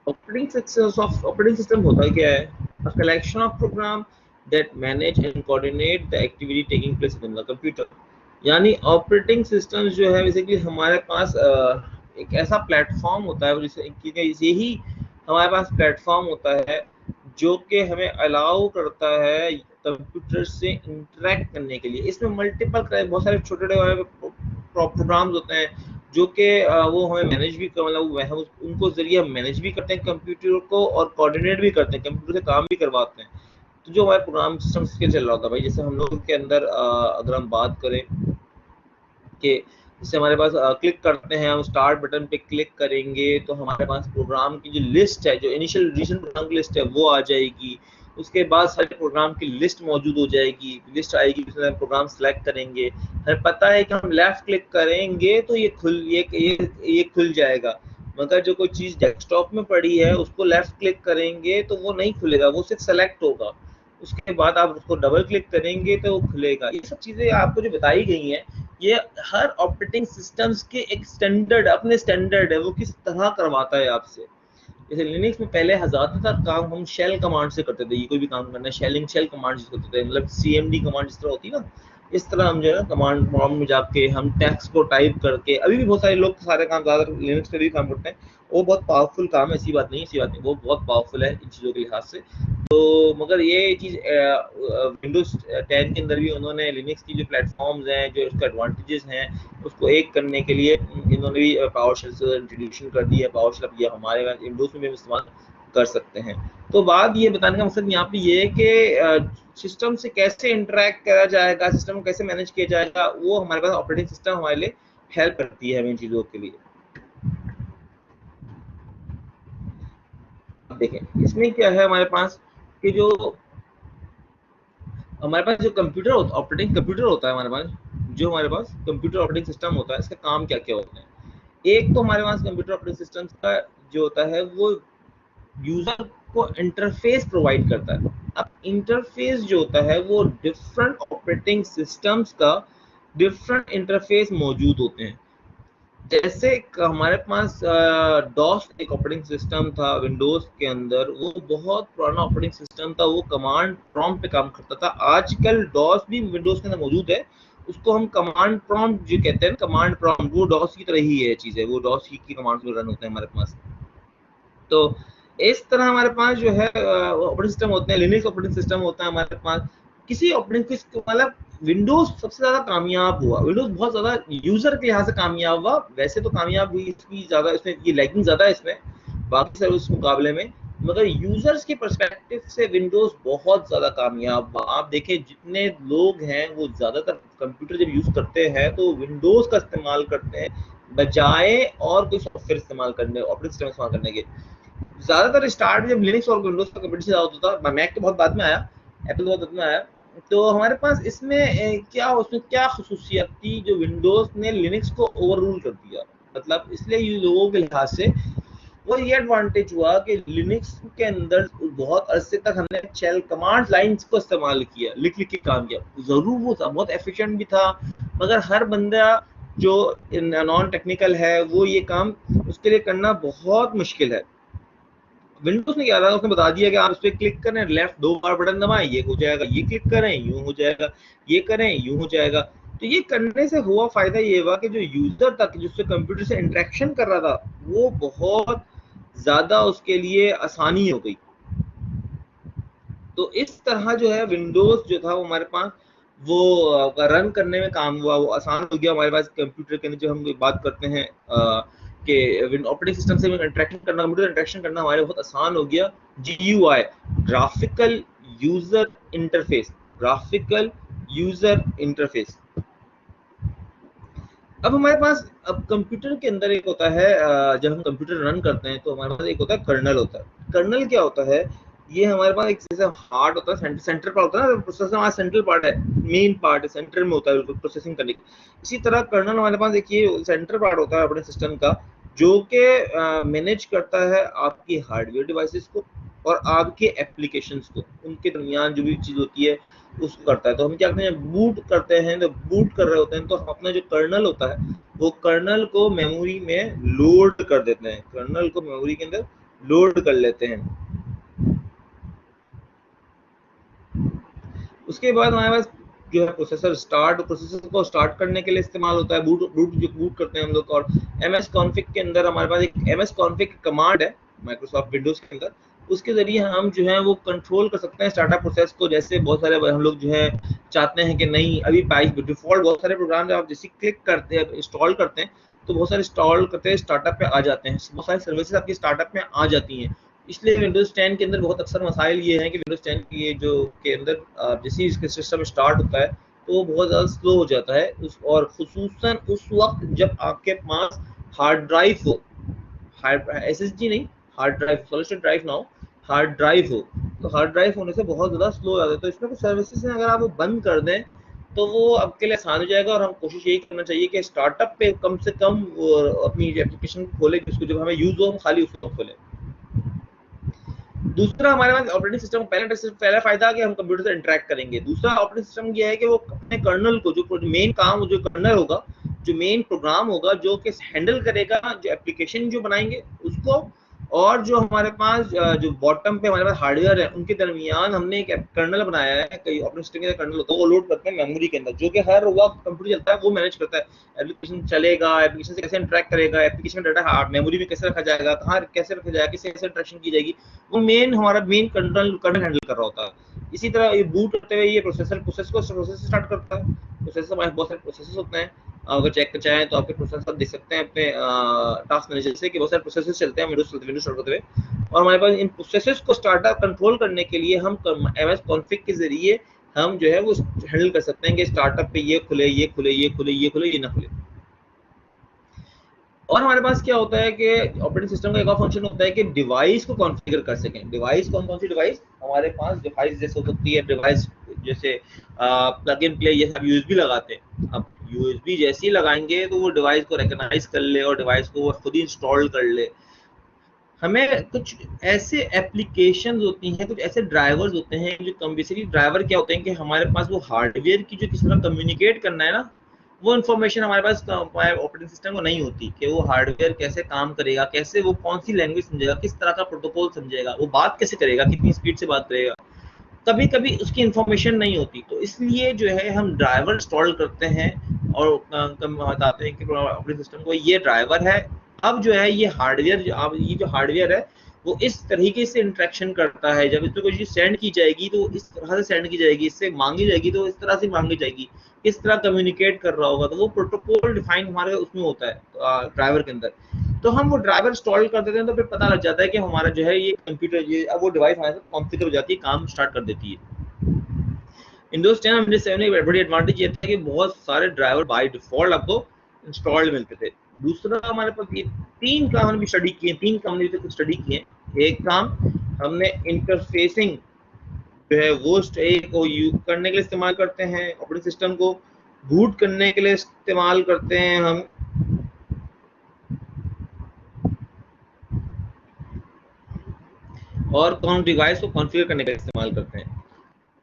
Operating system होता क्या है? A collection of program that manage and coordinate the activity taking place in the computer. यानी operating system जो है basically हमारे पास एक ऐसा प्लेटफॉर्म होता है जिसे यही हमारे पास प्लेटफॉर्म होता है जो कि हमें अलाउ करता है कंप्यूटर से इंटरेक्ट करने के लिए। इसमें मल्टीपल बहुत सारे छोटे-छोटे प्रोग्राम्स होते हैं जो कि वो हमें मैनेज भी मतलब हम उनको ज़रिए हम मैनेज भी करते हैं कंप्यूटर को और कोऑर्डिनेट भी करते हैं, कंप्यूटर से काम भी करवाते हैं। तो जो हमारे प्रोग्राम सिस्टम के चल रहा होता है भाई, जैसे हम लोग के अंदर अगर हम बात करें कि जैसे हमारे पास क्लिक करते हैं, हम स्टार्ट बटन पे क्लिक करेंगे तो हमारे पास प्रोग्राम की जो लिस्ट है, जो इनिशियल रीसेंट प्रोग्राम की लिस्ट है वो आ जाएगी। उसके बाद सारे प्रोग्राम की लिस्ट मौजूद हो जाएगी, लिस्ट आएगी, उसमें हम प्रोग्राम सेलेक्ट करेंगे। हमें पता है कि हम लेफ्ट क्लिक करेंगे तो ये खुल जाएगा, मगर जो कोई चीज़ डेस्कटॉप में पड़ी है उसको लेफ्ट क्लिक करेंगे तो वो नहीं खुलेगा, वो सिर्फ सेलेक्ट होगा। उसके बाद आप उसको डबल क्लिक करेंगे तो वो खुलेगा। ये सब चीज़ें आपको जो बताई गई हैं, ये हर ऑपरेटिंग सिस्टम्स के एक स्टैंडर्ड अपने स्टैंडर्ड है, वो किस तरह करवाता है आपसे। जैसे लिनक्स में पहले ज़्यादातर काम हम शेल कमांड से करते थे, ये कोई भी काम करना है शेल कमांड से करते थे, मतलब cmd कमांड जिस तरह होती है ना, इस तरह हम जो है कमांड प्रॉम्प्ट में जाके हम टेक्स्ट को टाइप करके, अभी भी बहुत सारे लोग सारे काम ज़्यादातर लिनक्स पे भी काम करते हैं। वो बहुत पावरफुल काम है, ऐसी बात नहीं, वो बहुत पावरफुल है इन चीज़ों के लिहाज से। तो मगर ये चीज़ विंडोज 10 के अंदर भी उन्होंने लिनक्स की जो प्लेटफॉर्म्स हैं, जो उसका एडवांटेजेस हैं, उसको एक करने के लिए इन्होंने भी पावर शेल से इंट्रोड्यूशन कर दी है। पावर शेल अब ये हमारे विंडोज में भी इस्तेमाल कर सकते हैं। तो बात ये बताने का मकसद यहाँ पे ये है कि सिस्टम से कैसे इंटरेक्ट करा जाएगा, सिस्टम को कैसे मैनेज किया जाएगा, वो हमारे पास ऑपरेटिंग सिस्टम हमारे लिए हेल्प करती है इन चीज़ों के लिए। देखें इसमें क्या है हमारे पास कि जो कंप्यूटर ऑपरेटिंग कंप्यूटर होता है, हमारे पास कंप्यूटर ऑपरेटिंग सिस्टम होता है, इसका काम क्या क्या होता है। एक तो हमारे पास कंप्यूटर ऑपरेटिंग सिस्टम का जो होता है वो यूजर को इंटरफेस प्रोवाइड करता है। अब इंटरफेस जो होता है वो डिफरेंट ऑपरेटिंग सिस्टम्स का डिफरेंट इंटरफेस मौजूद होते हैं। जैसे हमारे पास डॉस एक ऑपरेटिंग सिस्टम था विंडोज के अंदर, वो बहुत पुराना ऑपरेटिंग सिस्टम था, वो कमांड प्रॉम्प्ट पे काम करता था। आजकल डॉस भी विंडोज के अंदर मौजूद है, उसको हम कमांड प्रॉम्प्ट जो कहते हैं, कमांड प्रॉम्प्ट, वो डॉस की तरह ही है चीज़ है, वो डॉस की कमांड्स में रन होते हैं हमारे पास। तो इस तरह हमारे पास जो है ऑपरेटिंग सिस्टम होते हैं, लिनक्स ऑपरेटिंग सिस्टम होता है हमारे पास। किसी ऑपरेटिंग मतलब विंडोज सबसे ज़्यादा कामयाब हुआ, विंडोज बहुत ज़्यादा यूज़र के लिहाज से कामयाब हुआ। वैसे तो कामयाब हुई इसकी ज़्यादा, इसमें ये लैगिंग ज़्यादा है इसमें बाकी सर्विस मुकाबले में, मगर यूज़र्स के पर्सपेक्टिव से विंडोज बहुत ज़्यादा कामयाब हुआ। आप देखें जितने लोग हैं वो ज़्यादातर कंप्यूटर जब यूज़ करते हैं तो विंडोज़ का इस्तेमाल करते हैं, बजाय और कोई सॉफ्टवेयर इस्तेमाल करने, ऑपरेटिंग सिस्टम इस्तेमाल करने के। ज़्यादातर स्टार्ट जब लिनक्स और विंडोज का कंपटीशन होता था, मैक तो बहुत बाद में आया, एप्पल बहुत बाद में आया। तो हमारे पास इसमें उसमें क्या खसूसियत थी जो विंडोज ने लिनक्स को ओवर रूल कर दिया, मतलब इसलिए लोगों के लिहाज से वो ये एडवांटेज हुआ कि लिनक्स के अंदर बहुत अरसे तक हमने शेल कमांड लाइंस को इस्तेमाल किया, लिख लिख के काम किया। ज़रूर वो था बहुत एफिशिएंट भी था, मगर हर बंदा जो नॉन टेक्निकल है वो ये काम उसके लिए करना बहुत मुश्किल है। विंडोज ने क्या था, उसने बता दिया कि आप इस पर क्लिक करें, लेफ्ट 2 बार बटन दबाएं, ये हो जाएगा, ये क्लिक करें यूं हो जाएगा, ये करें यूं हो जाएगा। तो ये करने से हुआ फायदा ये हुआ कि जो यूजर तक जिससे कंप्यूटर से इंटरेक्शन कर रहा था वो बहुत ज्यादा उसके लिए आसानी हो गई। तो इस तरह जो है विंडोज जो था वो हमारे पास वो रन करने में काम हुआ, वो आसान हो गया हमारे पास कंप्यूटर के। जो हम बात करते हैं कि ऑपरेटिंग सिस्टम से इंटरेक्शन करना, कंप्यूटर इंटरेक्शन करना हमारे बहुत आसान हो गया। GUI, graphical user interface, graphical user interface. अब हमारे पास अब कंप्यूटर के अंदर एक होता है, जब हम कंप्यूटर रन करते हैं तो हमारे पास एक होता है कर्नल होता है। कर्नल क्या होता है, ये हमारे पास एक जैसे हार्ट होता है, सेंटर पार्ट होता है ना, प्रोसेसर हमारा सेंट्रल पार्ट है, मेन पार्ट है, सेंटर में होता है बिल्कुल प्रोसेसिंग करने की। इसी तरह कर्नल हमारे पास एक ये सेंटर पार्ट होता है अपने सिस्टम का, जो कि मैनेज करता है आपकी हार्डवेयर डिवाइसेस को और आपके एप्लीकेशंस को, उनके दरमियान जो भी चीज़ होती है उसको करता है। तो हम क्या करते हैं, बूट करते हैं, तो बूट कर रहे होते हैं तो हम अपना जो कर्नल होता है वो कर्नल को मेमोरी में लोड कर देते हैं, कर्नल को मेमोरी के अंदर लोड कर लेते हैं। उसके बाद हमारे पास जो है प्रोसेसर को स्टार्ट करने के लिए इस्तेमाल होता है, बूट करते हैं हम लोग। और एमएस कॉन्फ़िग के अंदर हमारे पास एक एमएस कॉन्फ़िग कमांड है माइक्रोसॉफ्ट विंडोज के अंदर, उसके जरिए हम जो है वो कंट्रोल कर सकते हैं स्टार्टअप प्रोसेस को। जैसे बहुत सारे हम लोग जो है चाहते हैं कि नहीं, अभी बाई डिफॉल्ट बहुत सारे प्रोग्राम जब आप जैसे क्लिक करते हैं इंस्टॉल करते हैं तो बहुत सारे इंस्टॉल करते हैं स्टार्टअप पे आ जाते हैं, बहुत सारी सर्विसेज आपकी स्टार्टअप में आ जाती हैं। इसलिए विंडोज 10 के अंदर बहुत अक्सर मसाइल ये हैं कि विंडोज 10 की जो के अंदर जैसे ही इसका सिस्टम स्टार्ट होता है तो वो बहुत ज़्यादा स्लो हो जाता है और खुसूसन उस वक्त जब आपके पास हार्ड ड्राइव हो, एसएसडी नहीं, hard drive, solid state drive ना हो, हार्ड ड्राइव हो। तो हार्ड ड्राइव होने से बहुत ज़्यादा स्लो हो जाता है। तो इसमें कुछ सर्विसेज हैं, अगर आप वो बंद कर दें तो वो आपके लिए आसान हो जाएगा। और हम कोशिश यही करना चाहिए कि स्टार्टअप पे कम से कम अपनी एप्लीकेशन खोले, जिसको जब हमें यूज हो हम खाली उसको खोलें। दूसरा हमारे पास ऑपरेटिंग सिस्टम पहला फायदा कि हम कंप्यूटर से इंटरेक्ट करेंगे। दूसरा ऑपरेटिंग सिस्टम ये है कि वो अपने कर्नल को, जो मेन काम, जो कर्नल होगा, जो मेन प्रोग्राम होगा, जो कि हैंडल करेगा जो एप्लीकेशन जो बनाएंगे उसको, और जो हमारे पास जो बॉटम पे हमारे पास हार्डवेयर है उनके दरमियान हमने एक कर्नल बनाया है। कई ऑपरेटिंग सिस्टम का कर्नल होता है, वो लोड करते हैं मेमोरी के अंदर, जो कि हर वक्त कंप्यूटर चलता है वो मैनेज करता है। एप्लीकेशन चलेगा, एप्लीकेशन से कैसे इंटरेक्ट करेगा, एप्लीकेशन का डाटा मेमोरी में कैसे रखा जाएगा, कहाँ कैसे रखा जाएगा, किससे कैसे इंटरेक्शन की जाएगी, वो मेन हमारा मेन कर्नल हैंडल कर रहा होता है। इसी तरह ये बूट करते हुए ये प्रोसेस स्टार्ट करता है। प्रोसेस हमारे बहुत सारे प्रोसेस होते हैं, अगर चेक चाहें तो आपके प्रोसेस आप देख सकते हैं अपने टास्क मैनेजर से कि बहुत सारे प्रोसेस चलते हैं विंडोज स्टार्ट करते हुए। और हमारे पास इन प्रोसेस को स्टार्टअप कंट्रोल करने के लिए हम एमएस कॉन्फ़िग के जरिए हम जो है वो हैंडल कर सकते हैं कि स्टार्टअप पे ये खुले, ये खुले, ये खुले, ये खुले, ये ना खुले। और हमारे पास क्या होता है कि ऑपरेटिंग सिस्टम का एक और फंक्शन होता है कि डिवाइस को कॉन्फ़िगर कर सकें। डिवाइस कौन कौन सी डिवाइस हमारे पास, डिवाइस जैसे हो सकती है डिवाइस जैसे प्लग इन प्ले, जैसे आप यूएसबी लगाते हैं, अब यूएसबी जैसे ही लगाएंगे तो वो डिवाइस को रिकॉग्नाइज कर ले और डिवाइस को वो खुद ही इंस्टॉल कर ले। हमें कुछ ऐसे एप्लीकेशंस होती हैं, कुछ ऐसे ड्राइवर्स होते हैं जो कम बेसिकली ड्राइवर क्या होते हैं कि हमारे पास वो हार्डवेयर की जो किस तरह कम्युनिकेट करना है ना, वो इन्फॉर्मेशन हमारे पास ऑपरेटिंग सिस्टम को नहीं होती कि वो हार्डवेयर कैसे काम करेगा, कैसे वो कौन सी लैंग्वेज समझेगा, किस तरह का प्रोटोकॉल समझेगा, वो बात कैसे करेगा, कितनी स्पीड से बात करेगा, कभी कभी उसकी इन्फॉर्मेशन नहीं होती। तो इसलिए जो है हम ड्राइवर इंस्टॉल करते हैं और बताते हैं कि ऑपरेटिंग सिस्टम को ये ड्राइवर है। अब जो है ये हार्डवेयर, अब ये जो हार्डवेयर है वो इस तरीके से इंटरेक्शन करता है, जब इसमें कोई चीज सेंड की जाएगी तो इस तरह से सेंड की जाएगी, इससे मांगी जाएगी तो इस तरह से मांगी जाएगी, किस तरह कम्युनिकेट कर रहा होगा, तो वो प्रोटोकॉल डिफाइन हमारे उसमें होता है ड्राइवर के अंदर। तो हम वो ड्राइवर इंस्टॉल कर देते हैं तो फिर पता लग जाता है कि हमारा जो है ये कंप्यूटर, ये अब वो डिवाइस हमारे साथ कॉन्फ़िगर हो जाती है, काम स्टार्ट कर देती है। विंडोज 10 और विंडोज 7 में बड़ी एडवांटेज ये था कि बहुत सारे ड्राइवर बाय डिफॉल्ट आपको इंस्टॉल्ड मिलते थे। दूसरा हमारे पास ये तीन काम हमने स्टडी किए, तीन काम हमने कुछ स्टडी किए। एक काम हमने इंटरफेसिंग जो है वो को यूज करने के लिए इस्तेमाल करते हैं, ऑपरेटिंग सिस्टम को बूट करने के लिए इस्तेमाल करते हैं हम, और कौन डिवाइस को कॉन्फ़िगर करने के लिए इस्तेमाल करते हैं।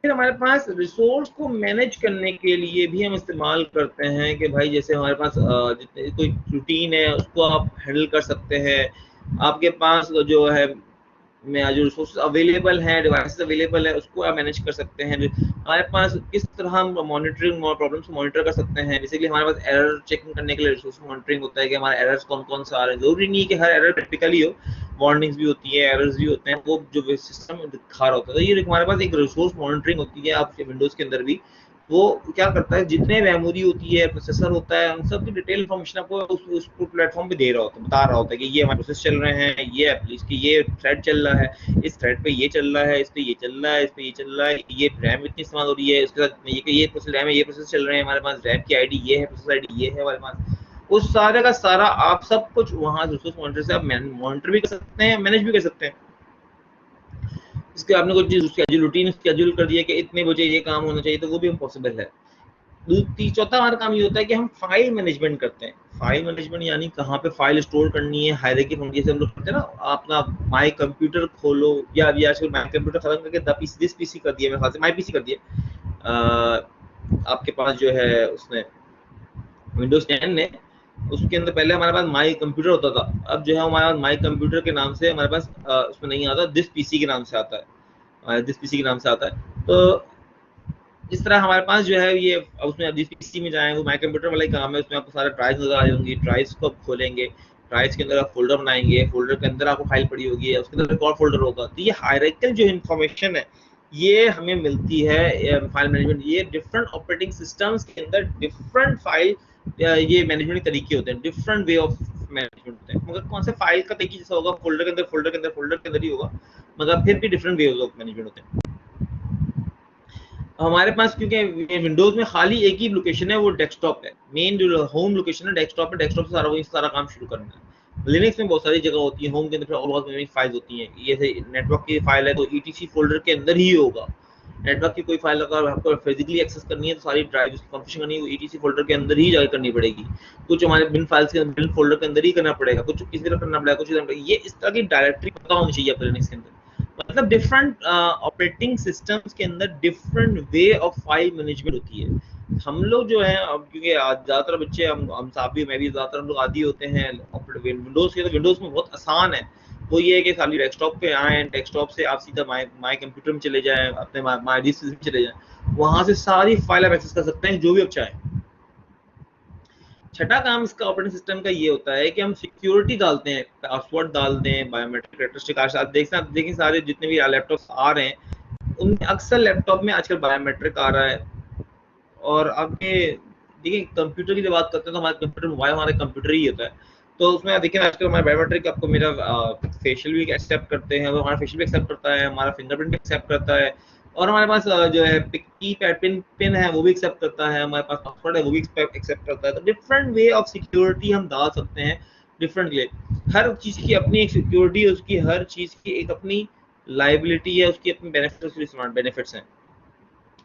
फिर हमारे पास रिसोर्स को मैनेज करने के लिए भी हम इस्तेमाल करते हैं कि भाई जैसे हमारे पास जितने कोई रूटीन है उसको आप हैंडल कर सकते हैं। आपके पास जो है में जो रिसोर्स अवेलेबल हैं, डिवाइसेस अवेलेबल है, उसको आप मैनेज कर सकते हैं। हमारे पास किस तरह हम मॉनिटरिंग प्रॉब्लम्स को मॉनिटर कर सकते हैं। बेसिकली हमारे पास एरर चेकिंग करने के लिए रिसोर्स मॉनिटरिंग होता है कि हमारे एरर्स कौन कौन से आ रहे हैं। जरूरी नहीं है कि हर एरर क्रिटिकली हो, वार्निंग्स भी होती है, एरर्स भी होते हैं, वो जो सिस्टम दिखा रहा होता है। तो ये हमारे पास एक रिसोर्स मॉनिटरिंग होती है आपके विंडोज के अंदर भी। वो क्या करता है, जितने मेमोरी होती है, प्रोसेसर होता है, उन सब की डिटेल इन्फॉर्मेशन आपको उस प्लेटफॉर्म पे दे रहा होता है, बता रहा होता है कि ये हमारे प्रोसेस चल रहे हैं, ये इसकी ये थ्रेड चल रहा है, इस थ्रेड पे ये चल रहा है, इस पे ये चल रहा है, इस पे ये चल रहा है, ये रैम इतनी इस्तेमाल हो रही है, इसके साथ ये प्रोसेस रैम है, ये प्रोसेस चल रहे हैं, हमारे पास रैम की आईडी ये है, प्रोसेस आईडी ये है हमारे पास। उस सारे का सारा आप सब कुछ वहाँ रिसोर्स मॉनिटर से आप मॉनिटर भी कर सकते हैं, मैनेज भी कर सकते हैं। इसके आपने कुछ चीज रूटीन शेड्यूल कर दिया कि इतने बजे ये काम होना चाहिए, तो वो भी इम्पॉसिबल है। चौथा हमारा काम ये होता है कि हम फाइल मैनेजमेंट करते हैं। फाइल मैनेजमेंट यानी कहाँ पे फाइल स्टोर करनी है, हायरार्की फंक्शन जैसे हम लोग करते हैं ना, अपना माई कंप्यूटर खोलो, या अभी आजकल माई कंप्यूटर खत्म करके दिस पीसी कर दिया, मेरे ख्याल से माई पीसी कर दिया आपके पास जो है उसने विंडोज 10 ने। उसके अंदर पहले हमारे पास माई कंप्यूटर होता था, अब जो है हमारे पास माई कंप्यूटर के नाम से हमारे पास उसमें नहीं आता, दिस पीसी के नाम से आता है, दिस पीसी के नाम से आता है। तो इस तरह हमारे पास जो है ये, उसमें जिस पीसी में जाएंगे वो माई कंप्यूटर वाला ही काम है, उसमें आपको सारे ड्राइव नजर आ जाएंगी, ड्राइव्स को आप खोलेंगे, ड्राइव्स के अंदर आप फोल्डर बनाएंगे, फोल्डर के अंदर आपको फाइल पड़ी होगी, उसके अंदर एक और फोल्डर होगा। तो ये हायरार्किकल जो इन्फॉर्मेशन है ये हमें मिलती है फाइल मैनेजमेंट, ये डिफरेंट ऑपरेटिंग सिस्टम्स के अंदर डिफरेंट फाइल ये मैनेजमेंट के तरीके होते हैं, डिफरेंट वे ऑफ मैनेजमेंट होते हैं, मगर कौन से फाइल का तरीके जैसा होगा, फोल्डर के अंदर फोल्डर के अंदर फोल्डर के अंदर ही होगा, मगर फिर भी डिफरेंट वे ऑफ मैनेजमेंट होते हैं। हमारे पास क्योंकि विंडोज में खाली एक ही लोकेशन है, वो डेस्कटॉप है, मेन जो होम लोकेशन है डेस्कटॉप है, डेस्कटॉप से सारा काम शुरू करना है। लिनक्स में बहुत सारी जगह होती है, होम के अंदर और बहुत मेमोरी फाइल्स होती हैं, जैसे नेटवर्क की फाइल है तो ईटीसी फोल्डर के अंदर ही होगा, नेटवर्क की कोई फाइल अगर आपको फिजिकली एक्सेस करनी है तो सारी ड्राइव कॉन्फ़िगर करनी है वो ईटीसी फोल्डर के अंदर ही जाकर करनी पड़ेगी, कुछ हमारे बिन फाइल्स के बिन फोल्डर के अंदर ही करना पड़ेगा, कुछ किसी तरह करना पड़ेगा, कुछ ये इस तरह की डायरेक्टरी पता होनी चाहिए आपको लिनक्स के अंदर। मतलब डिफरेंट ऑपरेटिंग सिस्टम्स के अंदर different way of file management होती है। हम लोग जो है अब क्योंकि ज़्यादातर बच्चे हम साहब भी मैं भी ज़्यादातर हम लोग आदी होते हैं विंडोज़ के, तो विंडोज़ में बहुत आसान है, वो ये है कि खाली डेस्कटॉप पे आए, डेस्कटॉप से आप सीधा माई कंप्यूटर में चले जाएं, अपने माई डिस्क में चले जाएं, वहां से सारी फाइल आप एक्सेस कर सकते हैं जो भी आप चाहें। छठा काम इसका ऑपरेटिंग सिस्टम का ये होता है कि हम सिक्योरिटी डालते हैं, पासवर्ड डाल दें, बायोमेट्रिक कैरेक्टरिस्टिक आप देखें सारे जितने भी लैपटॉप आ रहे हैं उनमें अक्सर लैपटॉप में आजकल बायोमेट्रिक आ रहा है। और आपके देखिए कंप्यूटर की जब बात करते हैं तो हमारे कंप्यूटर मोबाइल हमारे कंप्यूटर ही होता है, तो उसमें देखिए आजकल हमारा बायोमेट्रिक आपको मेरा फेशियल भी एक्सेप्ट करते हैं, हमारा फेशियल भी एक्सेप्ट करता है, हमारा फिंगरप्रिंट भी एक्सेप्ट करता है, और हमारे पास जो है की पैड पिन है वो भी एक्सेप्ट करता है, हमारे पास पासवर्ड है वो भी एक्सेप्ट करता है। तो डिफरेंट वे ऑफ सिक्योरिटी हम डाल सकते हैं डिफरेंट वे, हर चीज़ की अपनी एक सिक्योरिटी है, उसकी हर चीज़ की एक अपनी लाइबिलिटी है, उसकी अपनी बेनिफिट्स हैं।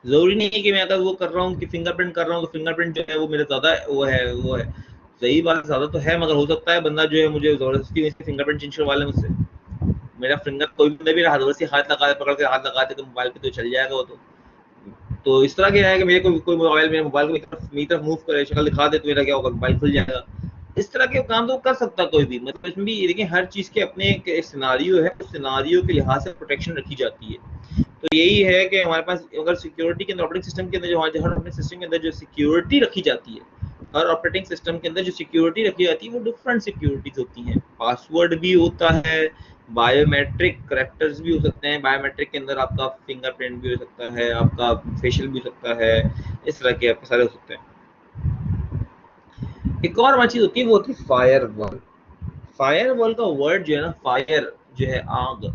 जरूरी नहीं है कि मैं अगर वो कर रहा हूँ कि फिंगरप्रिंट कर रहा हूँ तो फिंगरप्रिंट जो है वो मेरा ज्यादा वो है सही बात, ज्यादा तो है, मगर हो सकता है बंदा जो है मुझे जबरदस्ती फिंगरप्रिंट चेंज करवा ले मुझसे, मेरा फिंगर कोई बंदा भी जबरदस्ती हाथ लगा पकड़ के हाथ लगा दे तो मोबाइल पे तो चल जाएगा वो तो इस तरह क्या है कि मेरे को कोई मोबाइल मेरे मोबाइल को मेरी तरफ मूव करे, शक्ल दिखा दे तो मेरा क्या होगा, मोबाइल खुल जाएगा। इस तरह के काम तो कर सकता कोई भी, मतलब इसमें भी देखिए हर चीज के अपने एक सिनारियो है, उस सिनारियो के लिहाज से प्रोटेक्शन रखी जाती है। तो यही है कि हमारे पास अगर सिक्योरिटी के अंदर ऑपरेटिंग सिस्टम के अंदर जो हर ऑपरेटिंग सिस्टम के अंदर जो सिक्योरिटी रखी जाती है, हर ऑपरेटिंग सिस्टम के अंदर जो सिक्योरिटी रखी जाती है वो डिफरेंट सिक्योरिटीज होती हैं, पासवर्ड भी होता है, बायोमेट्रिक करेक्टर्स भी हो सकते हैं, बायोमेट्रिक के अंदर आपका फिंगरप्रिंट भी हो सकता है, आपका फेशियल भी हो सकता है, इस तरह के आपके सारे हो सकते हैं। एक और चीज होती है वो होती है फायरवॉल। फायरवॉल का वर्ड जो है ना, फायर जो है आग,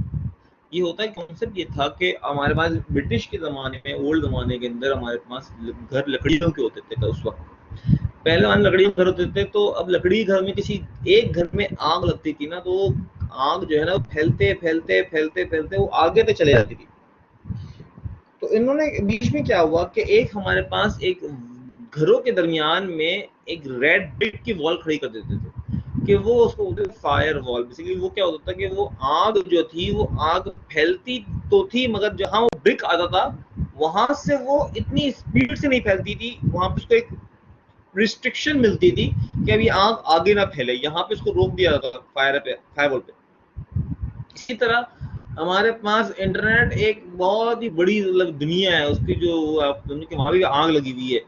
ये होता है कॉन्सेप्ट ये था कि हमारे पास ब्रिटिश के ज़माने में, ओल्ड ज़माने के अंदर हमारे पास घर लकड़ियों के होते थे उस वक्त, पहले वहाँ लकड़ियों के घर होते थे, तो अब लकड़ी घर में किसी एक घर में आग लगती थी ना, तो आग जो है ना फैलते फैलते फैलते फैलते वो आगे तक चले जाती थी। तो इन्होंने बीच में क्या हुआ कि एक हमारे पास एक घरों के दरमियान में एक रेड ब्रिक की वॉल खड़ी कर देते थे कि वो उसको बोलते थे फायर वॉल। बेसिकली वो क्या होता था कि वो आग जो थी वो आग फैलती तो थी, मगर जहां वो ब्रिक आता था वहां से वो इतनी स्पीड से नहीं फैलती थी, वहां पे उसको एक रिस्ट्रिक्शन मिलती थी कि अभी आग आगे ना फैले, यहाँ पे उसको रोक दिया जाता था फायर वॉल पे। इसी तरह हमारे पास इंटरनेट एक बहुत ही बड़ी दुनिया है, उसकी जो वहां भी आग लगी हुई है।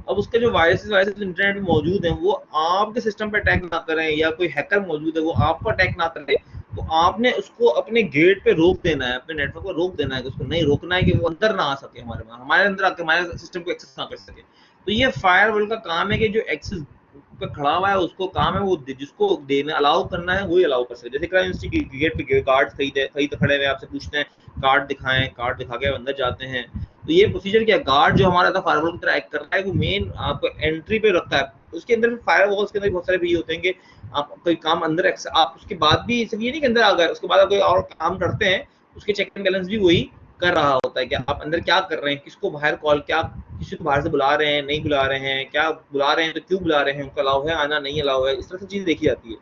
अब उसके जो वायरसेस इंटरनेट में मौजूद हैं वो आपके सिस्टम पे अटैक ना करें, या कोई हैकर मौजूद है वो आपको अटैक ना करे, तो आपने उसको अपने गेट पे रोक देना है, अपने नेटवर्क पर रोक देना है, उसको नहीं रोकना है कि वो अंदर ना आ सके, हमारे अंदर आकर हमारे सिस्टम को एक्सेस ना कर सके। तो ये फायरवॉल का काम है कि जो एक्सेस पे खड़ा हुआ है उसको काम है वो जिसको देना अलाउ करना है वही अलाउ कर सकते। जैसे क्राइम गेट पे गार्ड खड़े हुए आपसे पूछते हैं कार्ड दिखाएं, कार्ड दिखा के अंदर जाते हैं। तो ये प्रोसीजर क्या, गार्ड जो हमारा था फायरवॉल की तरह एक्ट करता है, वो मेन आपको एंट्री पे रखता है। उसके अंदर फायरवॉल्स के अंदर बहुत सारे भी होते हैं कि आप कोई काम अंदर आप उसके बाद भी सिर्फ ये नहीं कि अंदर आ गए, उसके बाद आप कोई और काम करते हैं, उसके चेक एंड बैलेंस भी वही कर रहा होता है कि आप अंदर क्या कर रहे हैं, किसको बाहर कॉल, क्या किसी को बाहर से बुला रहे हैं, नहीं बुला रहे हैं, क्या बुला रहे हैं तो क्यों बुला रहे हैं, उनको अलाउ है आना, नहीं अलाउ है, इस तरह से चीज़ देखी जाती है।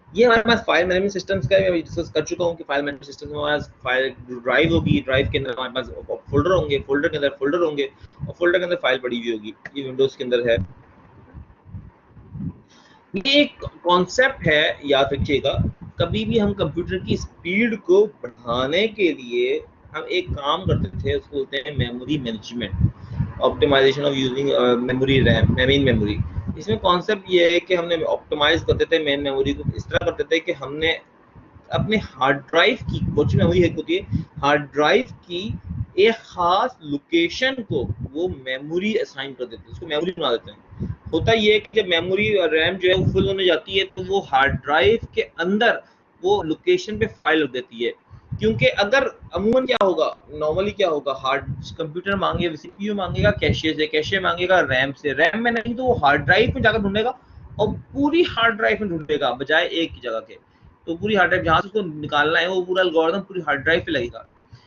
ये हमारे पास फाइल मैनेजमेंट सिस्टम्स का मैं डिस्कस कर चुका हूँ कि फाइल मैनेजमेंट सिस्टम में हमारे पास फाइल ड्राइव होगी, ड्राइव के अंदर हमारे पास फोल्डर होंगे, फोल्डर के अंदर फोल्डर होंगे, और फोल्डर के अंदर फाइल पड़ी हुई होगी, ये विंडोज के अंदर है। ये एक कॉन्सेप्ट है, याद रखिएगा। कभी भी हम कंप्यूटर की स्पीड को बढ़ाने के लिए हम एक काम करते थे, उसको बोलते हैं memory management, optimization of using memory, RAM, main memory. इसमें कॉन्सेप्ट ये है कि हमने ऑप्टिमाइज करते थे मेन मेमोरी को, इस तरह करते थे कि हमने अपने हार्ड ड्राइव की, कुछ मेमोरी है होती है हार्ड ड्राइव की एक खास लोकेशन को वो मेमोरी असाइन कर देते हैं, उसको मेमोरी बना देते हैं। होता ये है कि जब मेमोरी रैम जो है वो फुल होने जाती है तो वो हार्ड ड्राइव के अंदर वो लोकेशन पे फाइल रख देती है। क्योंकि अगर अमूमन क्या होगा, नॉर्मली क्या होगा, हार्ड कंप्यूटर मांगे सीपीयू मांगेगा कैशे से, कैशे मांगेगा रैम से, रैम में नहीं तो वो हार्ड ड्राइव में जाकर ढूंढेगा और पूरी हार्ड ड्राइव में ढूंढेगा बजाय एक ही जगह के। तो पूरी हार्ड ड्राइव जहां से उसको निकालना है वो पूरा एल्गोरिथम पूरी हार्ड ड्राइव पे लगेगा।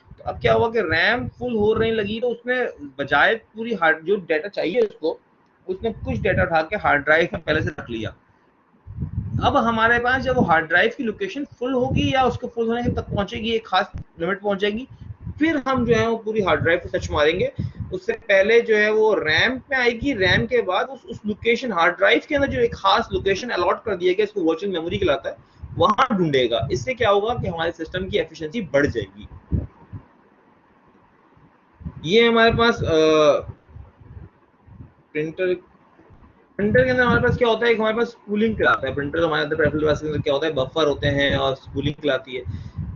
तो अब क्या हुआ कि रैम फुल हो रही लगी तो उसने बजाय पूरी हार्ड जो डाटा चाहिए उसको, उसने कुछ डाटा उठा के हार्ड ड्राइव में पहले से रख लिया। अब हमारे पास जब वो हार्ड ड्राइव की लोकेशन फुल होगी या उसके फुल होने तक पहुंचेगी, एक खास लिमिट पहुंचेगी, फिर हम जो है वो पूरी हार्ड ड्राइव पे सर्च मारेंगे। उससे पहले जो है वो रैम पे आएगी, रैम के बाद उस लोकेशन हार्ड ड्राइव के अंदर जो एक खास लोकेशन अलॉट कर दिया गया, इसको वर्चुअल मेमोरी कहलाता है, वहां ढूंढेगा। इससे क्या होगा कि हमारे सिस्टम की एफिशिएंसी बढ़ जाएगी। ये हमारे पास प्रिंटर, प्रिंटर के अंदर हमारे पास क्या होता है, हमारे पास स्पूलिंग कराता है प्रिंटर। हमारे अंदर प्रेफरेबल के अंदर क्या होता है, बफर होते हैं और स्पूलिंग कराती है।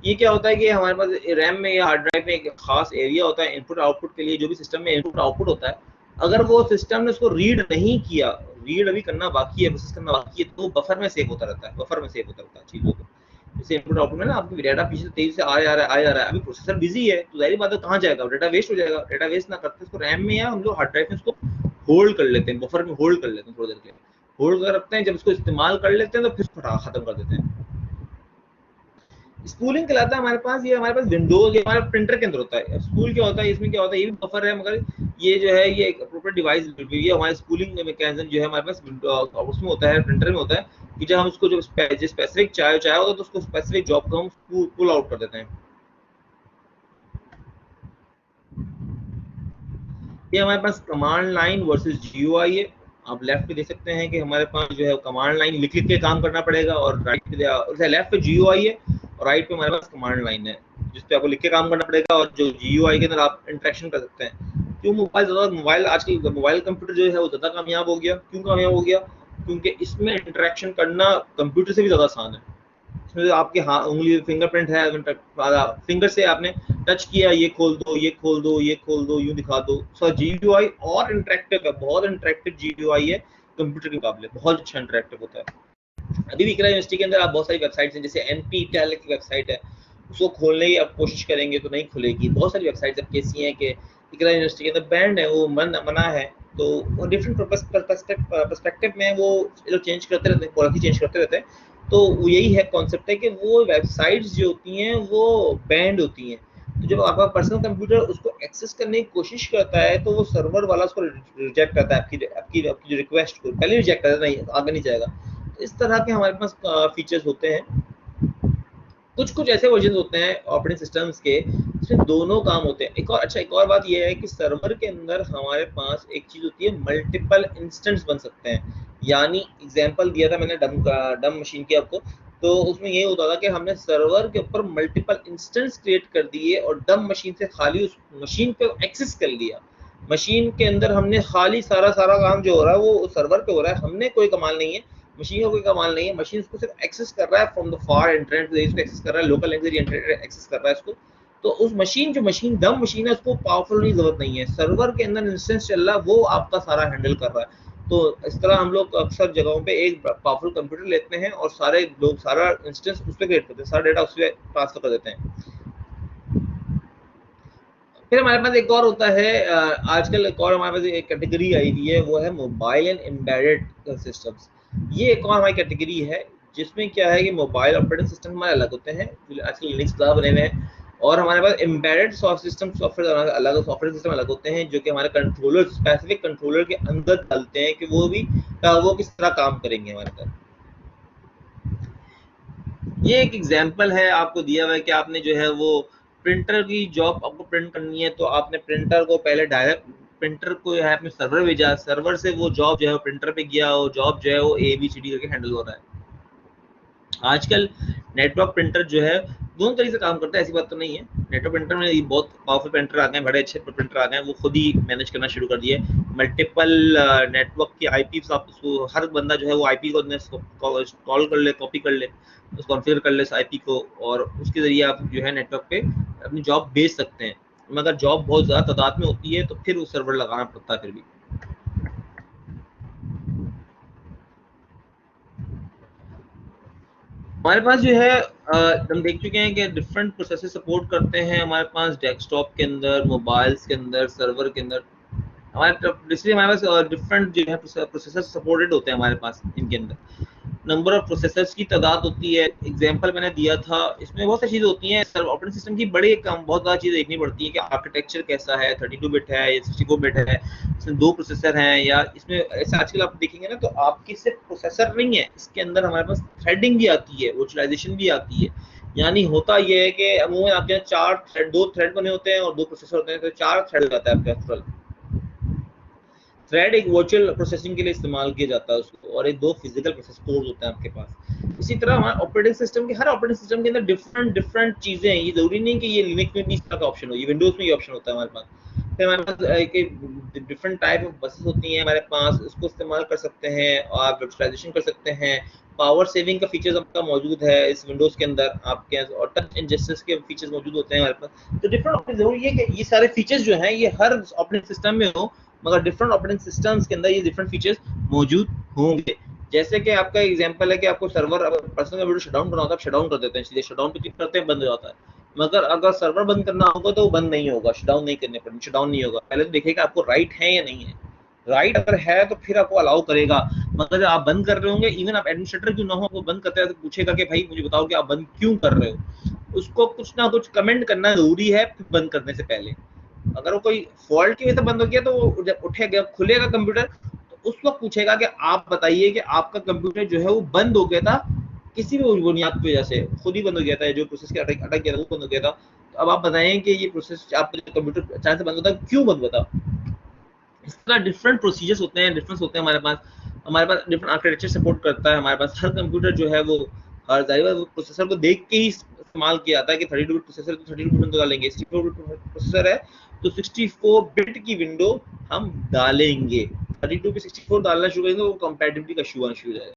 ये क्या होता है कि हमारे पास रैम में या हार्ड ड्राइव में एक खास एरिया होता है इनपुट आउटपुट के लिए, जो भी सिस्टम में इनपुट आउटपुट होता है, अगर वो सिस्टम ने उसको रीड नहीं किया, रीड अभी करना बाकी है, प्रोसेस करना बाकी है, तो बफर में सेव होता रहता है, बफर में सेव होता रहता है चीजों को। जैसे इनपुट आउटपुट में ना आपकी डाटा पीछे से तेजी से आ जा रहा है, आ जा रहा है, अभी प्रोसेसर बिजी है तो जाहिर बात है कहाँ जाएगा, डाटा वेस्ट हो जाएगा। डाटा वेस्ट ना करते उसको रैम में या हम लोग हार्ड ड्राइव में उसको होल्ड कर लेते हैं, बफर में होल्ड कर लेते हैं थोड़ी देर के लिए, होल्ड कर रखते हैं। जब उसको इस्तेमाल कर लेते हैं तो फिर खत्म कर देते हैं। स्पूलिंग कहलाता है हमारे पास, ये हमारे पास विंडोज, ये हमारे प्रिंटर के अंदर होता है। स्पूल क्या होता है, इसमें क्या होता है, ये भी बफर है मगर ये जो है ये एक अप्रोप्रिएट डिवाइस, ये हमारे स्पूलिंग मैकेनिज्म जो है हमारे पास उसमें होता है, प्रिंटर में होता है कि जब हम उसको जो स्पेसिफिक चाहे होता है तो उसको स्पेसिफिक जॉब को हम पुल आउट कर देते हैं। ये हमारे पास कमांड लाइन वर्सेस जीयूआई है। आप लेफ्ट पे देख सकते हैं कि हमारे पास जो है कमांड लाइन लिख लिख के काम करना पड़ेगा, और राइट पे लेफ्ट पे जीयूआई है और राइट पे हमारे पास कमांड लाइन है जिस पे आपको लिख के काम करना पड़ेगा, और जो जीयूआई के अंदर आप इंटरेक्शन कर सकते हैं। क्यों मोबाइल आजकल मोबाइल कंप्यूटर जो है वो ज़्यादा कामयाब हो गया, क्यों कामयाब हो गया, क्योंकि इसमें इंटरेक्शन करना कंप्यूटर से भी ज़्यादा आसान है। इसमें आपके हाथ उंगली फिंगरप्रिंट है, फिंगर से आपने टच किया, ये खोल दो, ये खोल दो, ये खोल दो, यूं दिखा दो। सो जीयूआई और इंटरेक्टिव है, बहुत इंटरेक्टिव जीयूआई है कंप्यूटर के मुकाबले, बहुत अच्छा इंटरेक्टिव होता है। अभी भी इकरा यूनिवर्सिटी के अंदर आप बहुत सारी वेबसाइट्स हैं, जैसे एनपीटेल की वेबसाइट है, उसको खोलने की आप कोशिश करेंगे तो नहीं खुलेगी। बहुत सारी वेबसाइट्स अब कैसी हैं कि इकरा यूनिवर्सिटी के अंदर बैंड है, वो मना है। तो वो डिफरेंट पर्सपेक्टिव में वो लोग चेंज करते रहते हैं, पॉलिसी चेंज करते रहते हैं। तो वो यही है कॉन्सेप्ट है कि वो वेबसाइट्स जो होती हैं वो बैंड होती हैं। तो जब आपका पर्सनल कंप्यूटर उसको एक्सेस करने की कोशिश करता है तो वो सर्वर वाला उसको रिजेक्ट करता है, आपकी आपकी आपकी जो रिक्वेस्ट को पहले रिजेक्ट करता है, नहीं आगे नहीं जाएगा। तो इस तरह के हमारे पास फीचर्स होते हैं। कुछ कुछ ऐसे वर्जन होते हैं ऑपरेटिंग सिस्टम्स के जिसमें दोनों काम होते हैं। एक और बात यह है कि सर्वर के अंदर हमारे पास एक चीज होती है, मल्टीपल इंस्टेंस बन सकते हैं। यानी एग्जांपल दिया था मैंने डम मशीन की आपको, तो उसमें ये होता था कि हमने सर्वर के ऊपर मल्टीपल इंस्टेंस क्रिएट कर दिए और डम मशीन से खाली उस मशीन पे एक्सेस कर लिया। मशीन के अंदर हमने खाली सारा सारा काम जो हो रहा है वो सर्वर पे हो रहा है, हमने कोई कमाल नहीं है, मशीन का कोई कमाल नहीं है। मशीन को सिर्फ एक्सेस कर रहा है फ्रॉम द फार इंटरनेट, इसको एक्सेस कर रहा है, लोकल लैंग्वेज इंटरनेट एक्सेस कर रहा है इसको। तो उस मशीन जो मशीन डम मशीन है उसको पावरफुल की जरूरत नहीं है, सर्वर के अंदर इंस्टेंस चल रहा है वो आपका सारा हैंडल कर रहा है। तो इस तरह हम लोग अक्सर जगहों पे एक पावरफुल कंप्यूटर लेते हैं और सारे लोग सारा इंस्टेंस उस पर क्रिएट करते हैं, सारा डेटा उस पर ट्रांसफर कर देते हैं। फिर हमारे पास एक और होता है, आजकल एक और हमारे पास एक कैटेगरी आई हुई है, वो है मोबाइल एंड एम्बेडेड सिस्टम्स। ये एक और हमारी कैटेगरी है जिसमें क्या है कि मोबाइल ऑपरेटिंग सिस्टम हमारे अलग होते हैं, आजकल लिनक्स ज़्यादा बने हुए हैं, और हमारे पास एम्बेडेड सॉफ्टवेयर अलग, सॉफ्टवेयर सिस्टम अलग होते हैं जो कि हमारे कंट्रोलर, स्पेसिफिक कंट्रोलर के अंदर डालते हैं कि वो भी वो किस तरह काम करेंगे हमारे पास। ये एक एग्जांपल है आपको दिया हुआ है कि आपने जो है वो प्रिंटर की जॉब आपको प्रिंट करनी है, तो आपने प्रिंटर को पहले डायरेक्ट प्रिंटर को है अपने सर्वर भेजा, सर्वर से वो जॉब जो है वो प्रिंटर पे गया, और जॉब जो है वो ABCD करके हैंडल हो रहा है। आजकल नेटवर्क प्रिंटर जो है दोनों तरीके से काम करता है, ऐसी बात तो नहीं है। नेटवर्क प्रिंटर में बहुत पावरफुल प्रिंटर आ गए हैं, बड़े अच्छे प्रिंटर आ गए हैं, वो खुद ही मैनेज करना शुरू कर दिए। मल्टीपल नेटवर्क की IP आप उसको, हर बंदा जो है वो IP को कॉल कर ले, कॉपी कर ले, उसको कॉन्फ़िगर कर ले इस IP को, और उसके ज़रिए आप जो है नेटवर्क पे अपनी जॉब भेज सकते हैं। मगर जॉब बहुत ज़्यादा तादाद में होती है तो फिर वो सर्वर लगाना पड़ता है फिर भी। हमारे पास जो है हम देख चुके हैं कि डिफरेंट प्रोसेसर सपोर्ट करते हैं हमारे पास, डेस्कटॉप के अंदर, मोबाइल्स के अंदर, सर्वर के अंदर। इसलिए हमारे पास डिफरेंट जो है प्रोसेसर सपोर्टेड होते हैं हमारे पास इनके अंदर। नंबर ऑफ प्रोसेसर्स की तादाद होती है, एग्जांपल मैंने दिया था, इसमें बहुत सारी चीज़ें होती हैं। सर्व ऑपरेटिंग सिस्टम की बड़ी कम बहुत ज़्यादा चीज़ें देखनी पड़ती है कि आर्किटेक्चर कैसा है, 32 बिट है या 64 बिट है, इसमें 2 प्रोसेसर हैं, या इसमें ऐसा आजकल आप देखेंगे ना तो आपकी सिर्फ प्रोसेसर नहीं है, इसके अंदर हमारे पास थ्रेडिंग भी आती है, वर्चुअलाइजेशन भी आती है। यानी होता ये है कि अमूमन आपके यहाँ 4 थ्रेड, 2 थ्रेड बने होते हैं और 2 प्रोसेसर होते हैं, तो 4 थ्रेड हो जाता है आपका टोटल। थ्रेड एक वर्चुअल प्रोसेसिंग के लिए इस्तेमाल किया जाता है उसको, और एक 2 फिजिकल प्रोसेस कोर्स होते हैं आपके पास। इसी तरह हमारे ऑपरेटिंग सिस्टम के, हर ऑपरेटिंग सिस्टम के अंदर डिफरेंट डिफरेंट चीज़ें हैं। ये ज़रूरी नहीं कि ये लिनक्स में भी इस तरह का ऑप्शन हो, ये विंडोज़ में ये ऑप्शन होता है हमारे पास। फिर हमारे पास एक डिफरेंट टाइप ऑफ बसेस होती हैं हमारे पास, उसको इस्तेमाल कर सकते हैं, आप वर्चुअलाइजेशन कर सकते हैं। पावर सेविंग का फीचर्स आपका मौजूद है इस विंडोज़ के अंदर आपके, और टच इंजस्टिस के फीचर्स मौजूद होते हैं हमारे पास। तो डिफरेंट ज़रूरी है कि ये सारे फीचर्स जो हैं ये हर ऑपरेटिंग सिस्टम में हो, मगर डिफरेंट ऑपरेटिंग सिस्टम्स के अंदर ये डिफरेंट फीचर्स मौजूद होंगे। जैसे कि आपका एग्जांपल है कि आपको सर्वर, अगर पर्सनल कंप्यूटर शटडाउन करना होता है, आप शटडाउन कर देते हैं, सीधे शटडाउन पे क्लिक करते हैं, बंद हो जाता है। मगर अगर सर्वर बंद करना होगा तो वो बंद नहीं होगा, शटडाउन नहीं करने पर शटडाउन नहीं होगा। पहले तो देखेगा आपको राइट है या नहीं है, राइट अगर है तो फिर आपको अलाउ करेगा। मगर जब आप बंद कर रहे होंगे, इवन आप एडमिनिस्ट्रेटर क्यों ना हो, आपको बंद करते हैं तो पूछेगा कि भाई मुझे बताओ कि आप बंद क्यों कर रहे हो। उसको कुछ ना कुछ कमेंट करना जरूरी है बंद करने से पहले। अगर वो कोई फॉल्ट की वजह से बंद हो गया तो वो जब उठेगा, खुलेगा कंप्यूटर, तो उस वक्त पूछेगा कि आप बताइए कि आपका कंप्यूटर जो है वो बंद हो गया था किसी भी बुनियाद की वजह से, खुद ही बंद हो गया था, जो प्रोसेस के अटक अटक गया था वो बंद हो गया था। तो अब आप बताएं कि ये प्रोसेस आपका कंप्यूटर अचानक से बंद होता है, क्यों बंद होता। इस तरह डिफरेंट प्रोसीजर्स होते हैं, डिफरेंस होते हैं हमारे पास। हमारे पास डिफरेंट आर्किटेक्चर सपोर्ट करता है हमारे पास। हर कंप्यूटर जो है वो हर जाहिर प्रोसेसर को देख के ही इस्तेमाल किया जाता है कि 32 बिट प्रोसेसर तो 32 बिट विंडो डालेंगे, 64 बिट प्रोसेसर है तो 64 बिट की विंडो हम डालेंगे। 32 पे 64 डालना शुरू करेंगे तो वो कंपैटिबिलिटी का इशू आना शुरू हो जाएगा।